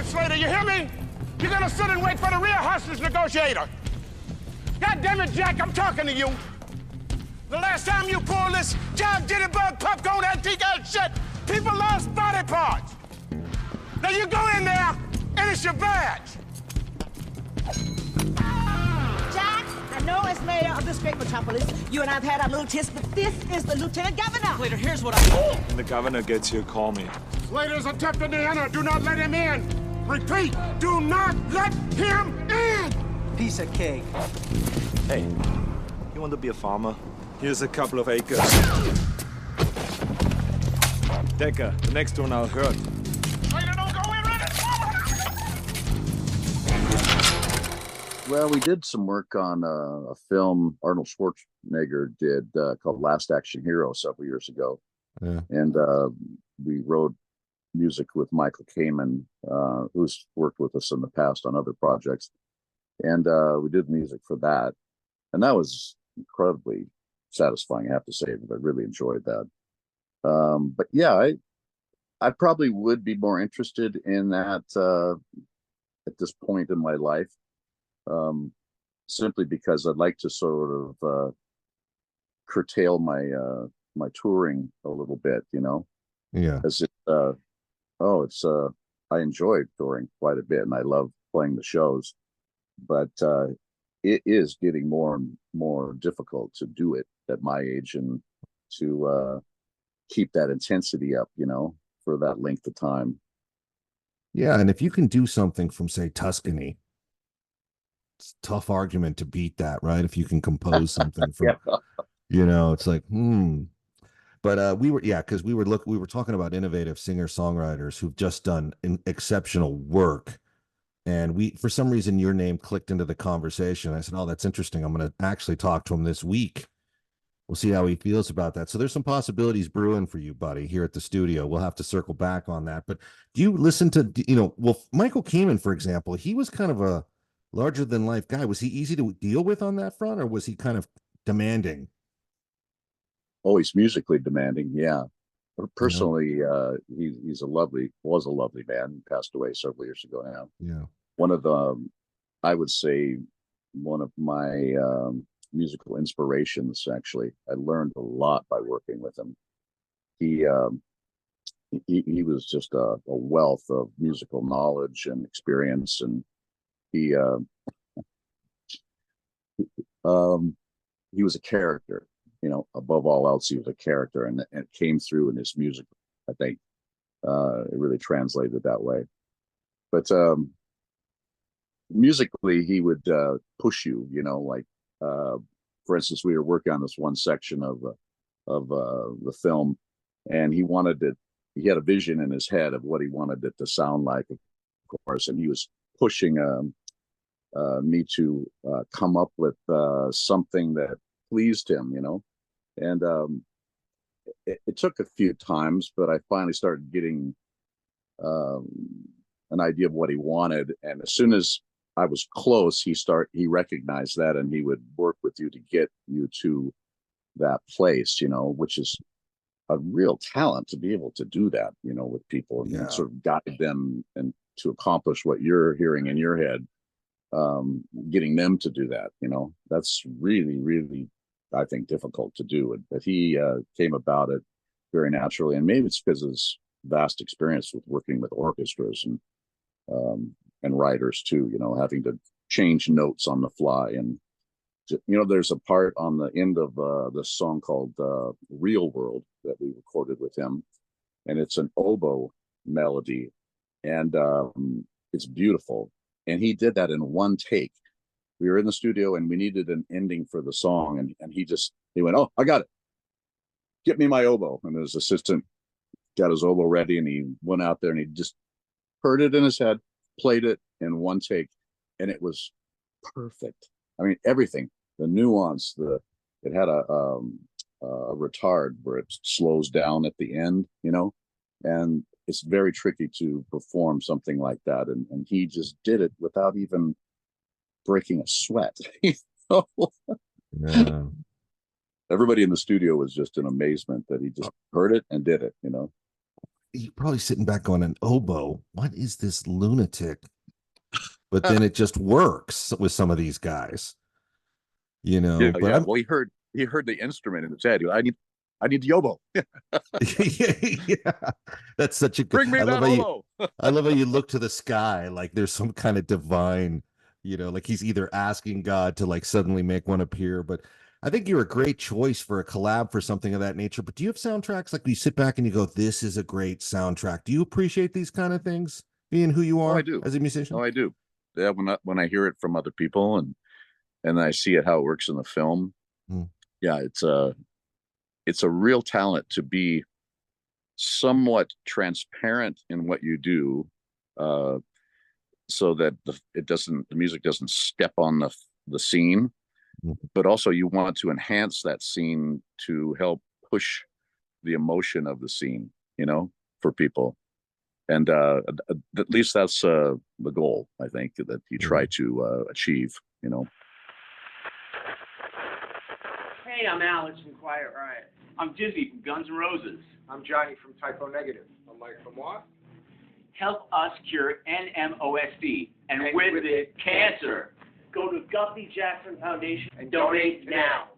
Slater, you hear me? You're gonna sit and wait for the real hostage negotiator. God damn it, Jack, I'm talking to you. The last time you pulled this John Jittybug popcorn antique ass shit, people lost body parts. Now you go in there, and it's your badge. Jack, I know as mayor of this great metropolis, you and I have had our little tiff, but this is the lieutenant governor. Slater, here's what I... When the governor gets here, call me. Slater's attempting to enter. Do not let him in. Repeat, do not let him in. Piece of cake. Hey, you want to be a farmer? Here's a couple of acres. Decker, the next one I'll hurt. Slater, don't go in, run it. Well, we did some work on a film Arnold Schwarzenegger did called Last Action Hero several years ago. Yeah. And we wrote music with Michael Kamen, who's worked with us in the past on other projects. And we did music for that. And that was incredibly satisfying, I have to say, but I really enjoyed that. But yeah, I probably would be more interested in that at this point in my life, simply because I'd like to sort of curtail my my touring a little bit, you know. Yeah. As it, I enjoy touring quite a bit, and I love playing the shows, but it is getting more and more difficult to do it at my age and to keep that intensity up, you know, for that length of time. Yeah, and if you can do something from, say, Tuscany, it's a tough argument to beat that, right? If you can compose something from, you know, it's like, But we were talking about innovative singer-songwriters who've just done exceptional work. And for some reason, your name clicked into the conversation. I said, oh, that's interesting. I'm going to actually talk to him this week. We'll see how he feels about that. So there's some possibilities brewing for you, buddy, here at the studio. We'll have to circle back on that. But do you listen to, Michael Kamen, for example, he was kind of a larger than life guy. Was he easy to deal with on that front, or was he kind of demanding? Oh, he's musically demanding. Yeah. Personally, was a lovely man. He passed away several years ago now. Yeah. I would say one of my musical inspirations, actually. I learned a lot by working with him. He was just a wealth of musical knowledge and experience, and he was a character. You know, above all else, he was a character, and it came through in his music. I think it really translated that way. But musically, he would push you. You know, like for instance, we were working on this one section of the film, and he wanted it. He had a vision in his head of what he wanted it to sound like, of course, and he was pushing me to come up with something that pleased him, you know. And it took a few times, but I finally started getting an idea of what he wanted. And as soon as I was close, he recognized that, and he would work with you to get you to that place, you know, which is a real talent to be able to do that, you know, with people and sort of guide them and to accomplish what you're hearing in your head, getting them to do that, you know. That's really, really, I think, difficult to do. But he came about it very naturally, and maybe it's because of his vast experience with working with orchestras and writers too, you know, having to change notes on the fly. And you know, there's a part on the end of this song called Real World that we recorded with him, and it's an oboe melody, and it's beautiful, and he did that in one take. We were in the studio and we needed an ending for the song, and he went, oh, I got it, get me my oboe. And his assistant got his oboe ready, and he went out there and he just heard it in his head, played it in one take, and it was perfect. I mean, everything, the nuance, it had a retard where it slows down at the end, you know, and it's very tricky to perform something like that. And he just did it without even breaking a sweat. You know? Yeah. Everybody in the studio was just in amazement that he just heard it and did it, you know. you're probably sitting back going, an oboe, what is this lunatic? But then it just works with some of these guys, you know. Yeah, but yeah. Well, he heard the instrument in his head. I need the oboe. yeah, that's such a good. Bring me that oboe. I love how you look to the sky like there's some kind of divine, you know, like he's either asking God to like suddenly make one appear. But I think you're a great choice for a collab for something of that nature. But do you have soundtracks like you sit back and you go, "This is a great soundtrack"? Do you appreciate these kind of things, being who you are I do. as a musician? Oh, I do. Yeah, when I hear it from other people and I see it how it works in the film, yeah, it's a real talent to be somewhat transparent in what you do, so that the music doesn't step on the scene, but also you want to enhance that scene to help push the emotion of the scene, you know, for people. And at least that's the goal, I think, that you try to achieve, you know. Hey, I'm Alex from Quiet Riot. I'm Dizzy from Guns N' Roses. I'm Johnny from Typo Negative. I'm Mike from what? Help us cure NMOSD and with it, cancer. Go to Guthrie Jackson Foundation and donate now.